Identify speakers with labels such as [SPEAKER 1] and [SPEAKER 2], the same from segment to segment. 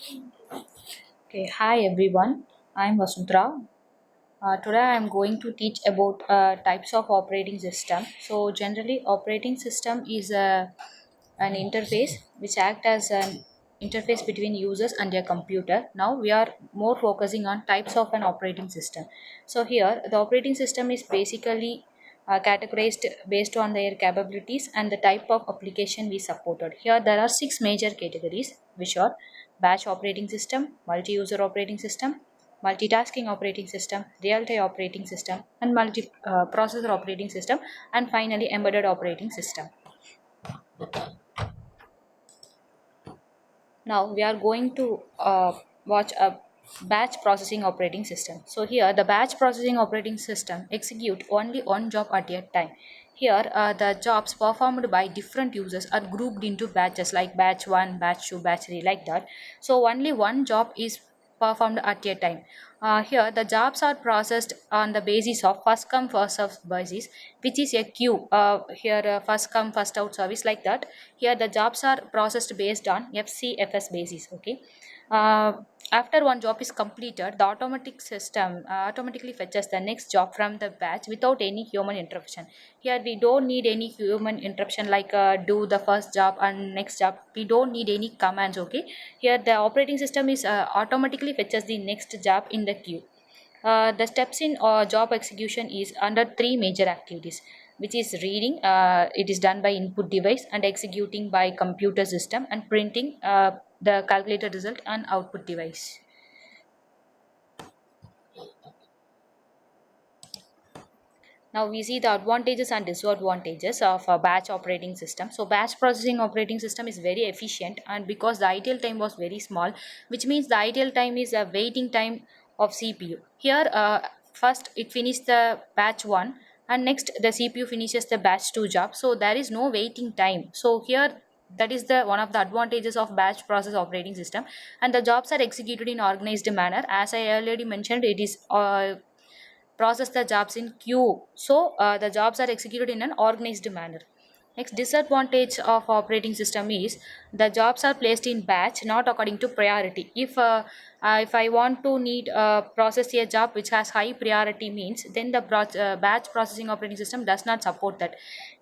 [SPEAKER 1] Okay, hi everyone. I'm Vasundhara. Today I'm going to teach about types of operating system. So generally, operating system is an interface which act as an interface between users and their computer. Now we are more focusing on types of an operating system. So here, the operating system is basically categorized based on their capabilities and the type of application we supported. Here there are six major categories which are batch operating system, multi-user operating system, multitasking operating system, real-time operating system, and multi-processor operating system, and finally embedded operating system. Now we are going to watch a batch processing operating system. So here the batch processing operating system execute only one job at a time. Here the jobs performed by different users are grouped into batches like batch 1, batch 2, batch 3 like that. So only one job is performed at a time. Here, the jobs are processed on the basis of first come first served basis, which is a queue. Here, first come first out service like that. Here, the jobs are processed based on FCFS basis. Okay. Uh, After one job is completed, the automatic system automatically fetches the next job from the batch without any human interruption. Here, we don't need any human interruption like do the first job and next job. We don't need any commands. Okay. Here, the operating system is automatically fetches the next job in the queue. The steps in job execution is under three major activities, which is reading, it is done by input device, and executing by computer system, and printing the calculated result on output device. Now we see the advantages and disadvantages of a batch operating system. So batch processing operating system is very efficient, and because the idle time was very small, which means the idle time is a waiting time of CPU. Here first it finished the batch 1 and next the CPU finishes the batch 2 job. So there is no waiting time. So here that is the one of the advantages of batch process operating system, and the jobs are executed in organized manner. As I already mentioned, it is process the jobs in queue. So the jobs are executed in an organized manner. Next disadvantage of operating system is the jobs are placed in batch not according to priority. If I want to need process a job which has high priority means then the batch processing operating system does not support that.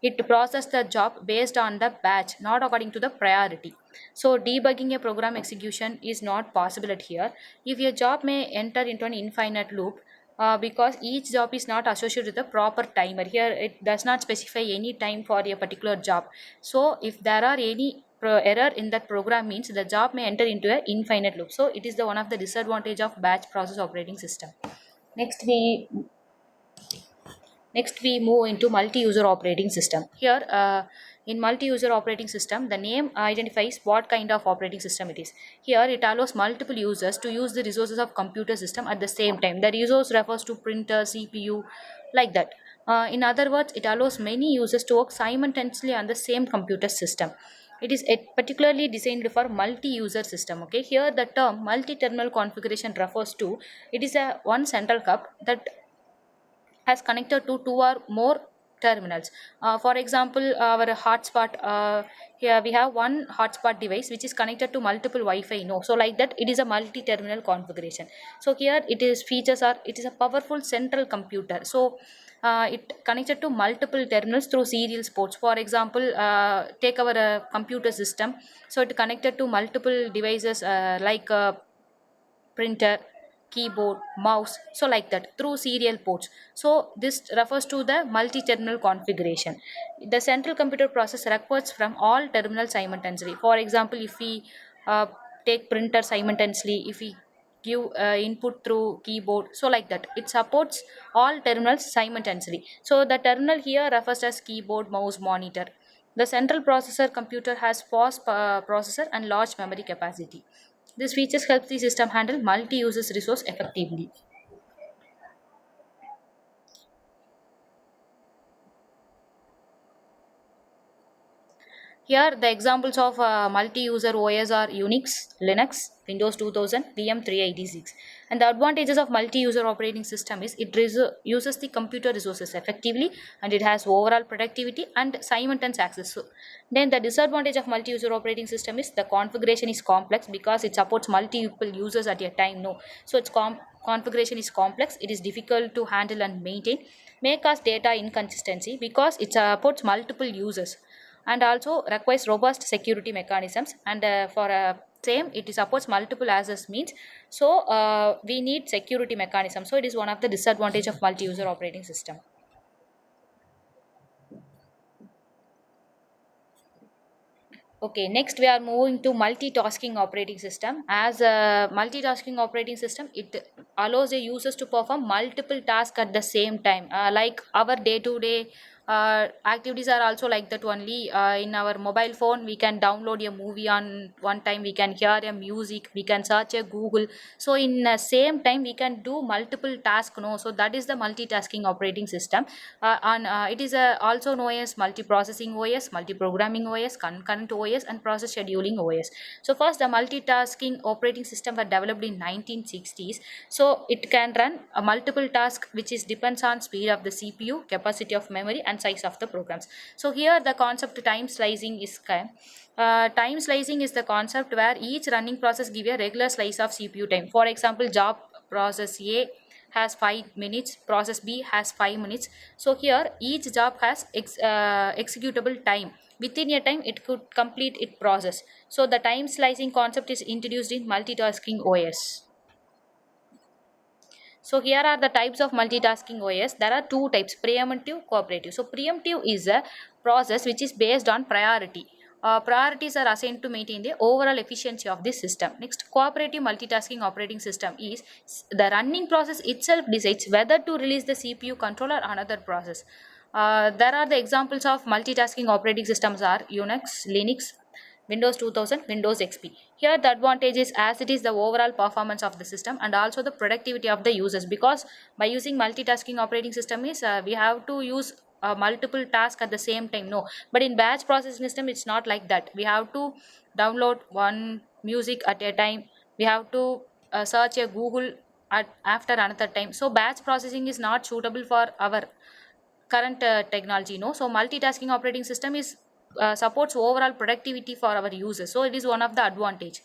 [SPEAKER 1] It process the job based on the batch not according to the priority. So debugging a program execution is not possible at here. If your job may enter into an infinite loop, because each job is not associated with a proper timer. Here it does not specify any time for a particular job. So if there are any error in that program means the job may enter into an infinite loop. So it is the one of the disadvantage of batch process operating system. Next we move into multi-user operating system. Here in multi-user operating system, the name identifies what kind of operating system it is. Here it allows multiple users to use the resources of computer system at the same time. The resource refers to printer, CPU, like that. In other words, it allows many users to work simultaneously on the same computer system. It is particularly designed for multi-user system. Okay, here the term multi-terminal configuration refers to it is a one central hub that has connected to two or more terminals. For example, our hotspot, here we have one hotspot device which is connected to multiple Wi-Fi nodes. So like that, it is a multi-terminal configuration. So here it is features are it is a powerful central computer. So it connected to multiple terminals through serial ports. For example, take our computer system. So it connected to multiple devices like printer, keyboard, mouse, so like that through serial ports. So this refers to the multi-terminal configuration. The central computer process requires from all terminals simultaneously. For example, if we uh, take printer simultaneously, if we give input through keyboard, so like that it supports all terminals simultaneously. So the terminal here refers as keyboard, mouse, monitor. The central processor computer has fast processor and large memory capacity. These features help the system handle multi-uses resource effectively. Here, the examples of multi-user OS are Unix, Linux, Windows 2000, VM386. And the advantages of multi-user operating system is it uses the computer resources effectively, and it has overall productivity and simultaneous access. So, then the disadvantage of multi-user operating system is the configuration is complex because it supports multiple users at a time. No, so its configuration is complex. It is difficult to handle and maintain. May cause data inconsistency because it supports multiple users, and also requires robust security mechanisms, and for same it supports multiple access means, so we need security mechanism, so it is one of the disadvantage of multi-user operating system. Okay, next we are moving to multitasking operating system. As a multitasking operating system, it allows the users to perform multiple tasks at the same time. Like our day-to-day activities are also like that only. In our mobile phone, we can download a movie on one time. We can hear a music. We can search a Google. So in the same time, we can do multiple tasks. No, so that is the multitasking operating system. And it is also known as multi-processing OS, multi-programming OS, concurrent OS, and process scheduling OS. So first, the multitasking operating system were developed in 1960s. So it can run a multiple task, which is depends on speed of the CPU, capacity of memory, and size of the programs. So here the concept time slicing is time slicing is the concept where each running process give a regular slice of CPU time. For example, job process A has 5 minutes, process B has 5 minutes. So here each job has executable time. Within a time it could complete its process. So the time slicing concept is introduced in multitasking OS. So here are the types of multitasking OS. There are two types: preemptive, cooperative. So preemptive is a process which is based on priority. Priorities are assigned to maintain the overall efficiency of this system. Next, cooperative multitasking operating system is the running process itself decides whether to release the CPU controller or another process. There are the examples of multitasking operating systems are Unix, Linux, Windows 2000, Windows XP. Here the advantage is as it is the overall performance of the system and also the productivity of the users, because by using multitasking operating system is we have to use multiple tasks at the same time. No, but in batch processing system it's not like that. We have to download one music at a time. We have to search a Google at after another time. So batch processing is not suitable for our current technology. No, so multitasking operating system is supports overall productivity for our users, so it is one of the advantage.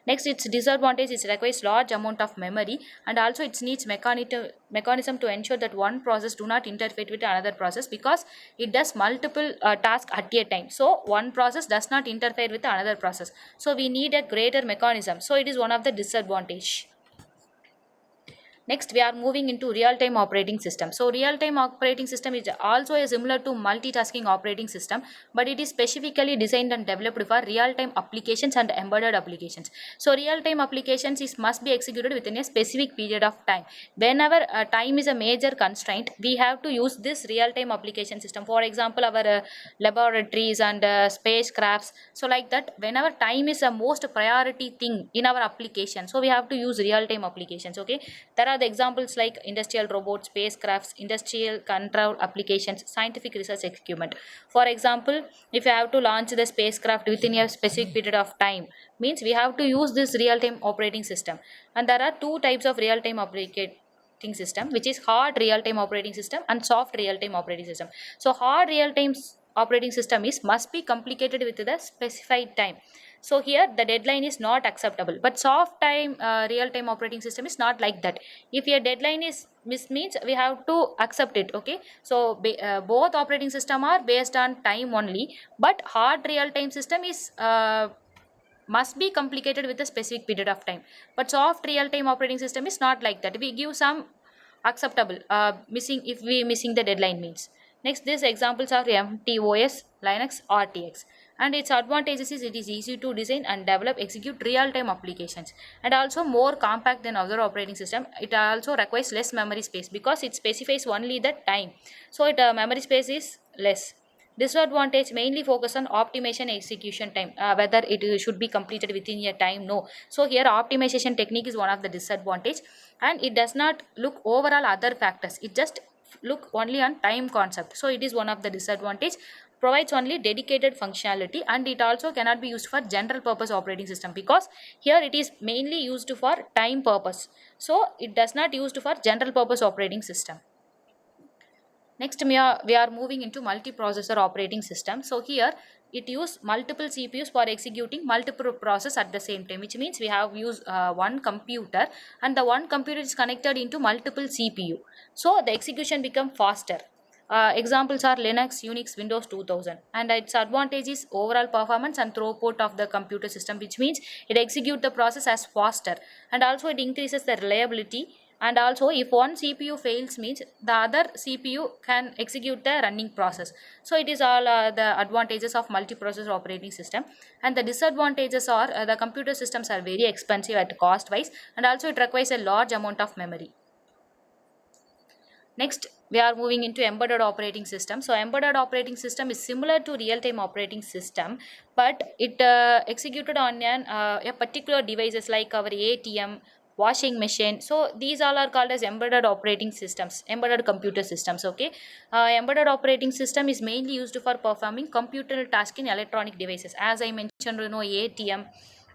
[SPEAKER 1] Next, its disadvantage is requires large amount of memory, and also it needs mechanism to ensure that one process do not interfere with another process, because it does multiple tasks at a time. So one process does not interfere with another process, so we need a greater mechanism, so it is one of the disadvantage. Next, we are moving into real-time operating system. So, real-time operating system is also a similar to multitasking operating system, but it is specifically designed and developed for real-time applications and embedded applications. So, real-time applications is must be executed within a specific period of time. Whenever time is a major constraint, we have to use this real-time application system. For example, our laboratories and spacecrafts. So, like that, whenever time is a most priority thing in our application, so we have to use real-time applications. Okay, there are the examples like industrial robots, spacecrafts, industrial control applications, scientific research equipment. For example, if you have to launch the spacecraft within a specific period of time, means we have to use this real-time operating system. And there are two types of real-time operating system, which is hard real-time operating system and soft real-time operating system. So hard real-time operating system is must be complicated with the specified time. So here the deadline is not acceptable, but soft time real time operating system is not like that. If your deadline is miss means we have to accept it. Okay, so both operating system are based on time only, but hard real time system is must be complicated with a specific period of time, but soft real time operating system is not like that. We give some acceptable missing if we missing the deadline means. Next, these examples are MTOS, Linux, RTX. And its advantages is it is easy to design and develop, execute real-time applications, and also more compact than other operating system. It also requires less memory space because it specifies only the time, so it memory space is less. Disadvantage mainly focus on optimization execution time, whether it should be completed within a time. No, so here optimization technique is one of the disadvantage, and it does not look overall other factors. It just look only on time concept, so it is one of the disadvantage. provides only dedicated functionality, and it also cannot be used for general purpose operating system, because here it is mainly used for time purpose, so it does not used for general purpose operating system. Next, we are moving into multiprocessor operating system. So here it use multiple CPUs for executing multiple process at the same time, which means we have used one computer, and the one computer is connected into multiple CPU. So the execution become faster. Examples are Linux, Unix, Windows 2000, and its advantage is overall performance and throughput of the computer system, which means it execute the process as faster, and also it increases the reliability. And also if one CPU fails means the other CPU can execute the running process. So it is all the advantages of multiprocessor operating system. And the disadvantages are the computer systems are very expensive at cost wise, and also it requires a large amount of memory. Next, we are moving into embedded operating system. So embedded operating system is similar to real-time operating system, but it executed on a particular devices like our ATM, washing machine. So these all are called as embedded operating systems, embedded computer systems. Okay, embedded operating system is mainly used for performing computer task in electronic devices. As I mentioned, ATM,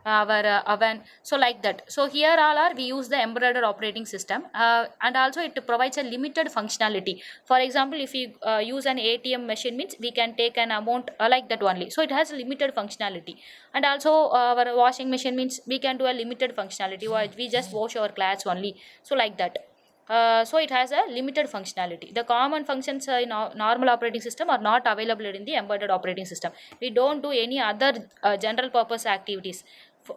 [SPEAKER 1] our oven, so like that. So here all are we use the embedded operating system, and also it provides a limited functionality. For example, if you use an ATM machine means we can take an amount like that only, so it has limited functionality. And also our washing machine means we can do a limited functionality, or we just wash our clothes only, so like that. So it has a limited functionality. The common functions in normal operating system are not available in the embedded operating system. We don't do any other general purpose activities.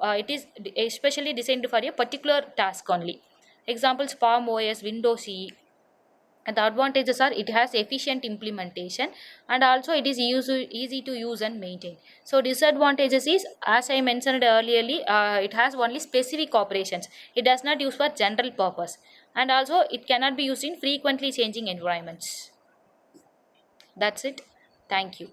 [SPEAKER 1] It is especially designed for a particular task only. Examples: Palm OS, Windows CE. And the advantages are it has efficient implementation, and also it is easy to use and maintain. So disadvantages is, as I mentioned earlier, it has only specific operations. It does not use for general purpose, and also it cannot be used in frequently changing environments. That's it. Thank you.